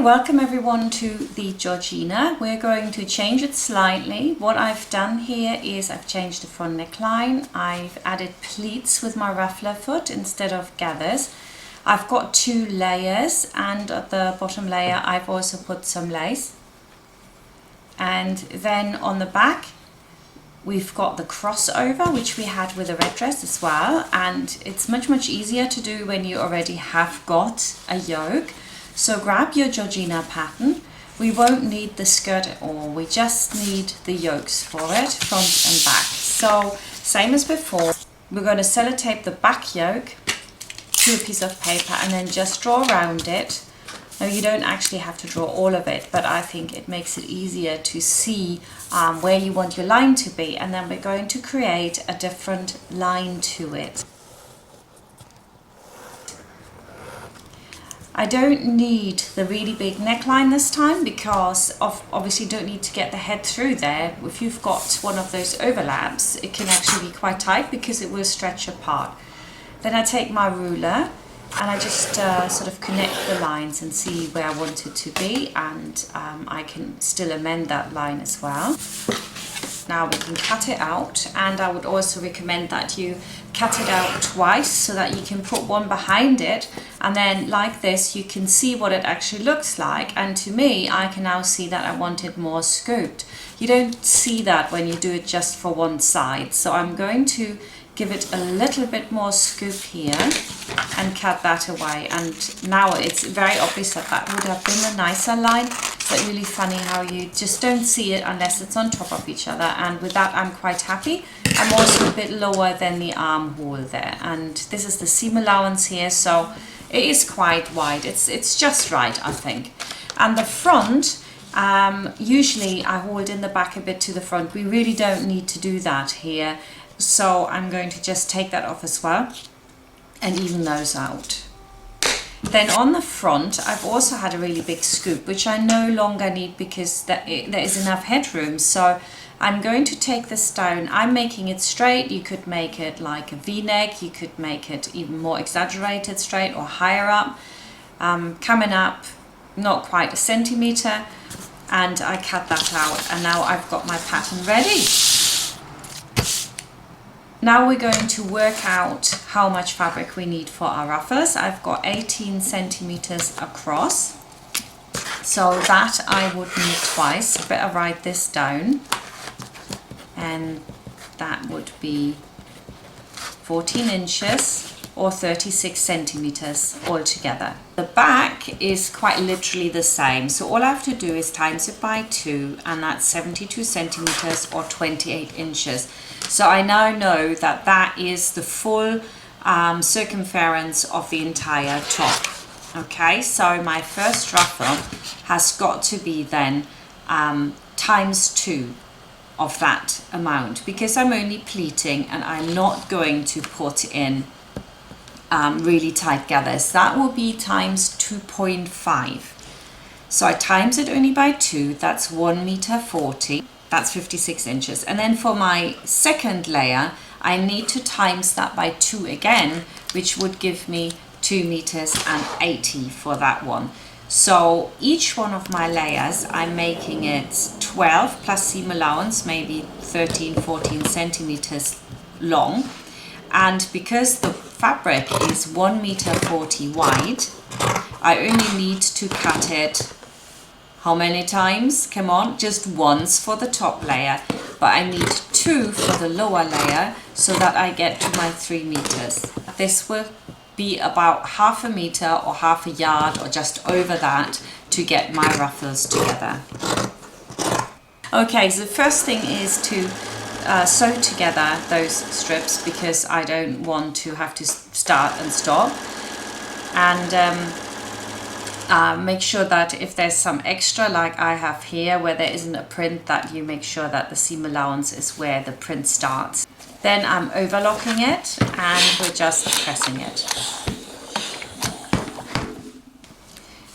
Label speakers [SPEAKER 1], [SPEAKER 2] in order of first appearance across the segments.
[SPEAKER 1] welcome everyone to the Georgina. We're going to change it slightly. What I've done here is I've changed the front neckline. I've added pleats with my ruffler foot instead of gathers. I've got 2 layers, and at the bottom layer I've also put some lace. And then on the back we've got the crossover, which we had with the red dress as well, and it's much easier to do when you already have got a yoke. So grab your Georgina pattern. We won't need the skirt at all, we just need the yokes for it, front and back. So same as before, we're going to sellotape the back yoke to a piece of paper and then just draw around it. Now you don't actually have to draw all of it, but I think it makes it easier to see where you want your line to be, and then we're going to create a different line to it. I don't need the really big neckline this time because obviously don't need to get the head through there. If you've got one of those overlaps, it can actually be quite tight because it will stretch apart. Then I take my ruler and I just sort of connect the lines and see where I want it to be, and I can still amend that line as well. Now we can cut it out, and I would also recommend that you cut it out twice so that you can put one behind it, and then like this you can see what it actually looks like. And to me, I can now see that I want it more scooped. You don't see that when you do it just for one side, so I'm going to give it a little bit more scoop here and cut that away. And now it's very obvious that that would have been a nicer line. It's really funny how you just don't see it unless it's on top of each other, and with that I'm quite happy. I'm also a bit lower than the armhole there, and this is the seam allowance here, so it is quite wide. It's just right, I think. And the front, usually I hold in the back a bit to the front. We really don't need to do that here, so I'm going to just take that off as well and even those out. Then on the front I've also had a really big scoop, which I no longer need because there is enough headroom. So I'm going to take this down. I'm making it straight. You could make it like a V-neck, you could make it even more exaggerated straight or higher up, coming up not quite a centimeter, and I cut that out, and now I've got my pattern ready. Now we're going to work out how much fabric we need for our ruffles. I've got 18 centimeters across, so that I would need twice. Better write this down, and that would be 14 inches or 36 centimeters altogether. The back is quite literally the same, so all I have to do is times it by 2, and that's 72 centimeters or 28 inches. So I now know that that is the full circumference of the entire top. Okay, so my first ruffle has got to be then times 2 of that amount, because I'm only pleating and I'm not going to put in really tight gathers. That will be times 2.5. So I times it only by 2, that's 1 meter 40. That's 56 inches. And then for my second layer, I need to times that by 2 again, which would give me 2 meters and 80 for that one. So each one of my layers, I'm making it 12 plus seam allowance, maybe 13, 14 centimeters long. And because the fabric is 1 meter 40 wide, I only need to cut it how many times? Come on, just once for the top layer, but I need 2 for the lower layer so that I get to my 3 meters. This will be about half a meter or half a yard or just over that to get my ruffles together. Okay, so the first thing is to sew together those strips, because I don't want to have to start and stop. And make sure that if there's some extra like I have here where there isn't a print, that you make sure that the seam allowance is where the print starts. Then I'm overlocking it and we're just pressing it.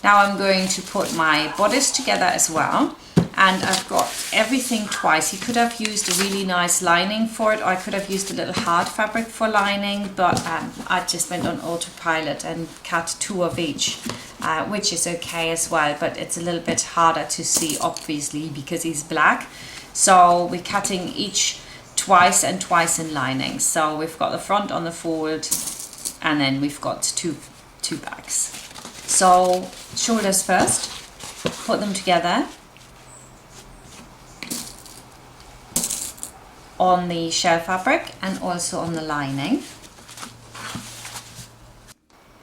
[SPEAKER 1] Now I'm going to put my bodice together as well, and I've got everything twice. You could have used a really nice lining for it, or I could have used a little hard fabric for lining, but I just went on autopilot and cut 2 of each, which is okay as well, but it's a little bit harder to see obviously because he's black. So we're cutting each twice and twice in lining. So we've got the front on the fold, and then we've got two backs. So shoulders first, put them together on the shell fabric and also on the lining.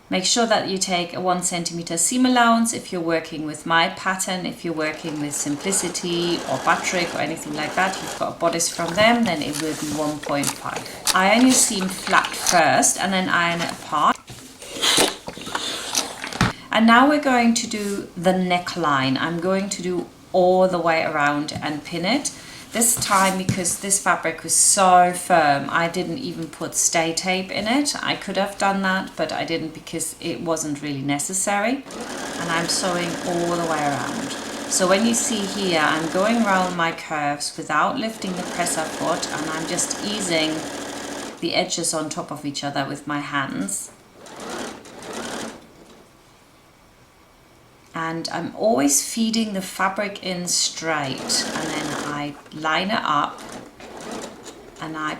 [SPEAKER 1] Make sure that you take a 1 centimeter seam allowance if you're working with my pattern. If you're working with Simplicity or Batrick or anything like that, you've got a bodice from them, then it will be 1.5. Iron your seam flat first and then iron it apart. And now we're going to do the neckline. I'm going to do all the way around and pin it. This time, because this fabric was so firm, I didn't even put stay tape in it. I could have done that, but I didn't because it wasn't really necessary. And I'm sewing all the way around. So when you see here, I'm going around my curves without lifting the presser foot, and I'm just easing the edges on top of each other with my hands. And I'm always feeding the fabric in straight, and then I line it up and I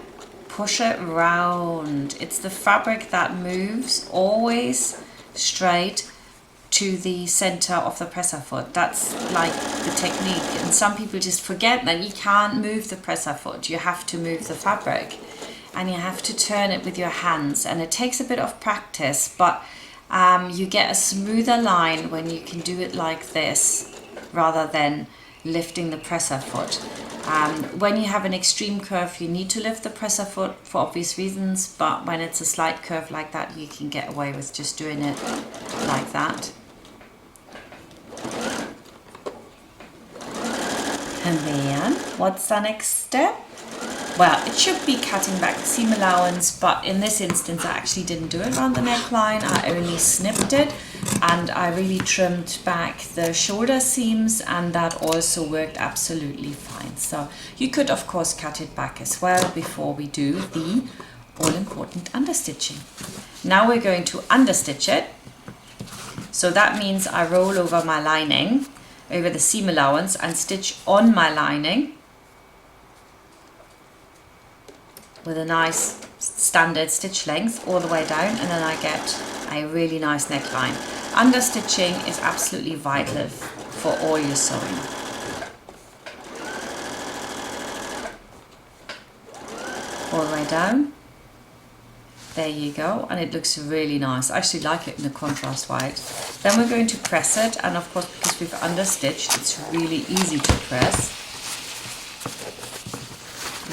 [SPEAKER 1] push it round. It's the fabric that moves always straight to the center of the presser foot. That's like the technique, and some people just forget that you can't move the presser foot. You have to move the fabric and you have to turn it with your hands, and it takes a bit of practice, but you get a smoother line when you can do it like this rather than lifting the presser foot. When you have an extreme curve, you need to lift the presser foot for obvious reasons, but when it's a slight curve like that, you can get away with just doing it like that. And then, what's the next step? Well, it should be cutting back the seam allowance, but in this instance I actually didn't do it around the neckline. I only snipped it, and I really trimmed back the shoulder seams, and that also worked absolutely fine. So you could of course cut it back as well before we do the all-important understitching. Now we're going to understitch it. So that means I roll over my lining, over the seam allowance, and stitch on my lining with a nice standard stitch length all the way down, and then I get a really nice neckline. Understitching is absolutely vital for all your sewing. All the way down. There you go, and it looks really nice. I actually like it in the contrast white. Then we're going to press it, and of course because we've understitched, it's really easy to press.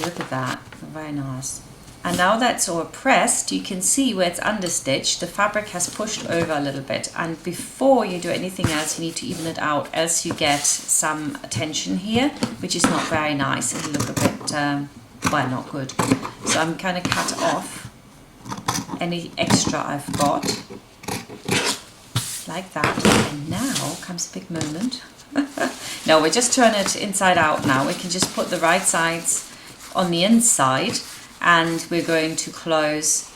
[SPEAKER 1] Look at that, very nice. And now that's all pressed, you can see where it's understitched, the fabric has pushed over a little bit, and before you do anything else you need to even it out, else you get some tension here, which is not very nice. It'll look a bit, well, not good. So I'm kind of cut off any extra I've got, like that. And now comes a big moment. No, we just turn it inside out now. We can just put the right sides on the inside, and we're going to close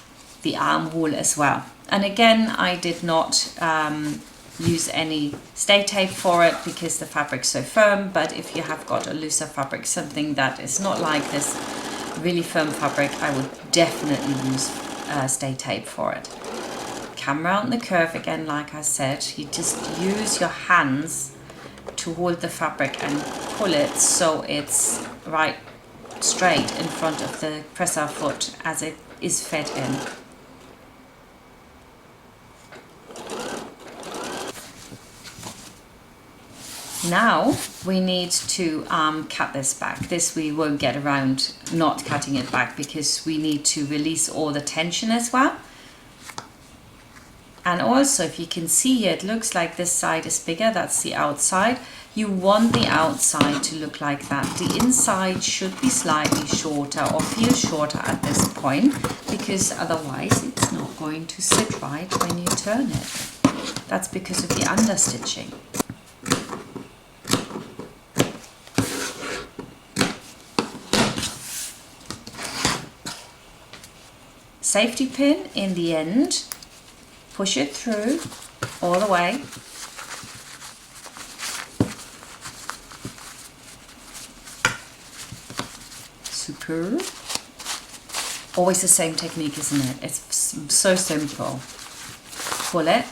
[SPEAKER 1] the armhole as well. And again, I did not use any stay tape for it because the fabric's so firm, but if you have got a looser fabric, something that is not like this really firm fabric, I would definitely use stay tape for it. Come around the curve again, like I said, you just use your hands to hold the fabric and pull it so it's right straight in front of the presser foot as it is fed in. Now we need to cut this back. This we won't get around not cutting it back because we need to release all the tension as well. And also, if you can see here, it looks like this side is bigger, that's the outside. You want the outside to look like that. The inside should be slightly shorter or feel shorter at this point, because otherwise it's not going to sit right when you turn it. That's because of the understitching. safety pin in the end, push it through all the way. Superb. Always the same technique, isn't it? It's so simple. Pull it,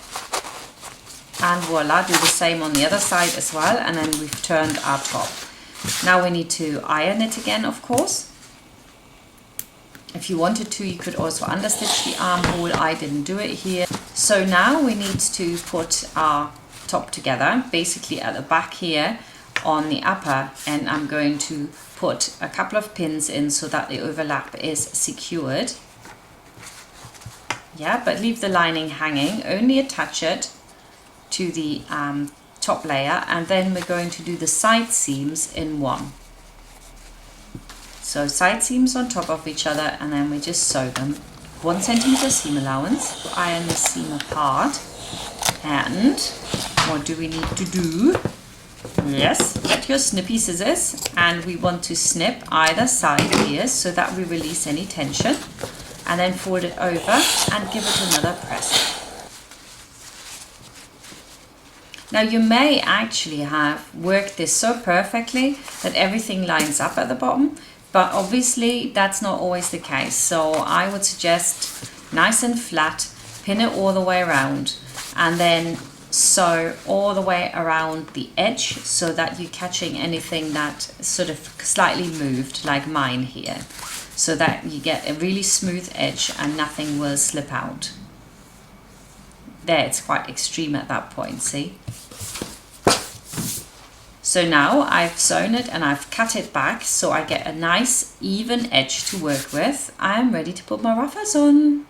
[SPEAKER 1] and voila, do the same on the other side as well, and then we've turned our top. Now we need to iron it again, of course. If you wanted to, you could also understitch the armhole. I didn't do it here. So now we need to put our top together, basically at the back here on the upper, and I'm going to put a couple of pins in so that the overlap is secured. Yeah, but leave the lining hanging, only attach it to the top layer, and then we're going to do the side seams in one. So side seams on top of each other, and then we just sew them. 1 centimeter seam allowance, iron the seam apart. And what do we need to do? Yes, get your snippy scissors, and we want to snip either side here so that we release any tension, and then fold it over and give it another press. Now you may actually have worked this so perfectly that everything lines up at the bottom, but obviously that's not always the case. So I would suggest nice and flat, pin it all the way around, and then sew all the way around the edge so that you're catching anything that sort of slightly moved, like mine here, so that you get a really smooth edge and nothing will slip out. There, it's quite extreme at that point, see? So now I've sewn it and I've cut it back so I get a nice even edge to work with. I'm ready to put my ruffles on.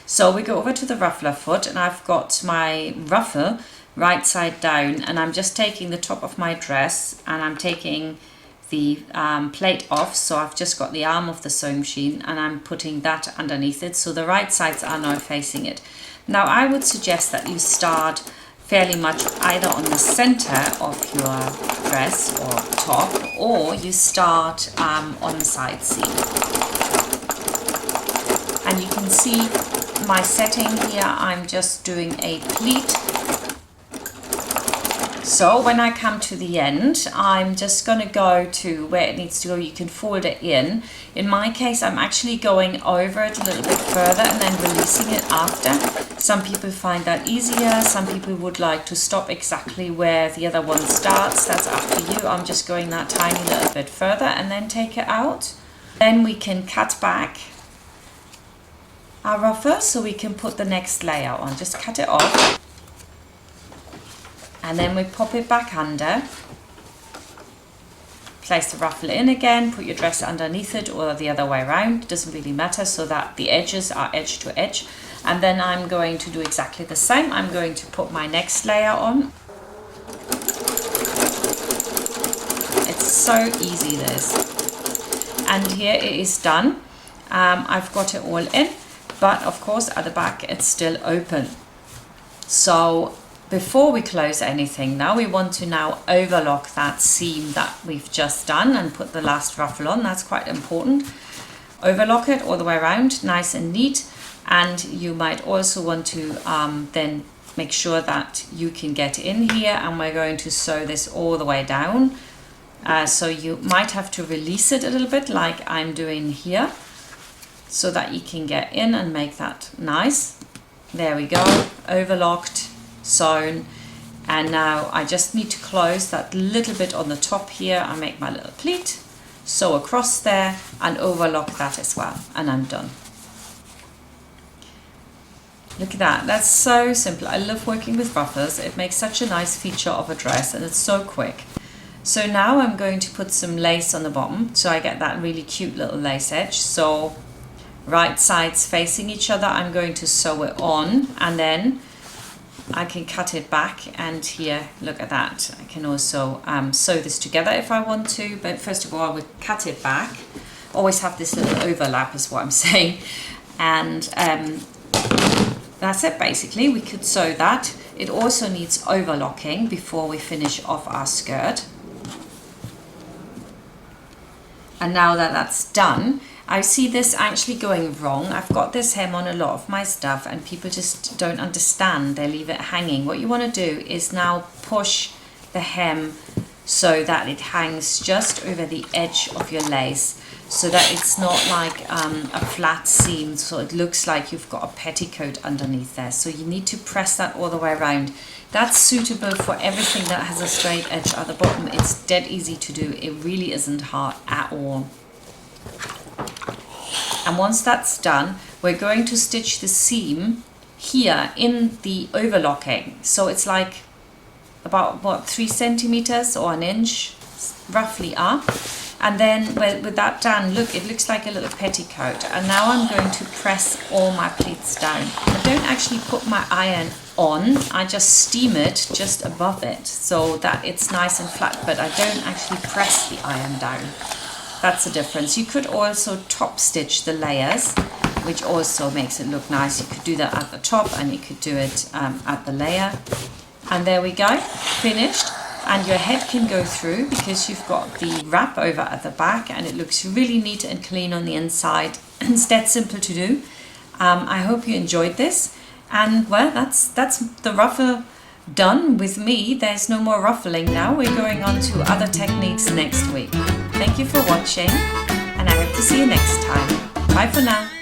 [SPEAKER 1] So we go over to the ruffler foot, and I've got my ruffle right side down, and I'm just taking the top of my dress and I'm taking the plate off. So I've just got the arm of the sewing machine and I'm putting that underneath it, so the right sides are now facing it. Now I would suggest that you start fairly much either on the center of your dress or top, or you start on the side seam. And you can see my setting here, I'm just doing a pleat. So when I come to the end, I'm just going to go to where it needs to go. You can fold it in. In my case, I'm actually going over it a little bit further and then releasing it after. Some people find that easier. Some people would like to stop exactly where the other one starts. That's up to you. I'm just going that tiny little bit further and then take it out. Then we can cut back our ruffle so we can put the next layer on. Just cut it off. And then we pop it back under, place the ruffle in again, put your dress underneath it or the other way around, it doesn't really matter, so that the edges are edge to edge. And then I'm going to do exactly the same. I'm going to put my next layer on. It's so easy, this. And here it is done. I've got it all in, but of course at the back it's still open. So before we close anything, now we want to now overlock that seam that we've just done and put the last ruffle on. That's quite important. Overlock it all the way around, nice and neat. And you might also want to then make sure that you can get in here, and we're going to sew this all the way down. So you might have to release it a little bit like I'm doing here, so that you can get in and make that nice. There we go, overlocked, sewn. And now I just need to close that little bit on the top here. I make my little pleat, sew across there and overlock that as well, and I'm done. Look at that, that's so simple. I love working with ruffles. It makes such a nice feature of a dress and it's so quick. So now I'm going to put some lace on the bottom so I get that really cute little lace edge. So right sides facing each other, I'm going to sew it on, and then I can cut it back, and here, look at that. I can also sew this together if I want to, but first of all, I would cut it back. Always have this little overlap is what I'm saying. And that's it basically. We could sew that. It also needs overlocking before we finish off our skirt. And now that that's done, I see this actually going wrong. I've got this hem on a lot of my stuff and people just don't understand. They leave it hanging. What you want to do is now push the hem so that it hangs just over the edge of your lace, so that it's not like a flat seam, so it looks like you've got a petticoat underneath there. So you need to press that all the way around. That's suitable for everything that has a straight edge at the bottom. It's dead easy to do. It really isn't hard at all. And once that's done, we're going to stitch the seam here in the overlocking. So it's like about, what, 3 centimeters or an inch roughly up. And then with that done, look, it looks like a little petticoat. And now I'm going to press all my pleats down. I don't actually put my iron on, I just steam it just above it so that it's nice and flat, but I don't actually press the iron down. That's the difference. You could also top stitch the layers, which also makes it look nice. You could do that at the top and you could do it at the layer. And there we go, finished. And your head can go through because you've got the wrap over at the back and it looks really neat and clean on the inside. It's that simple to do. I hope you enjoyed this. And well, that's the ruffle done with me. There's no more ruffling now. We're going on to other techniques next week. Thank you for watching and I hope to see you next time. Bye for now.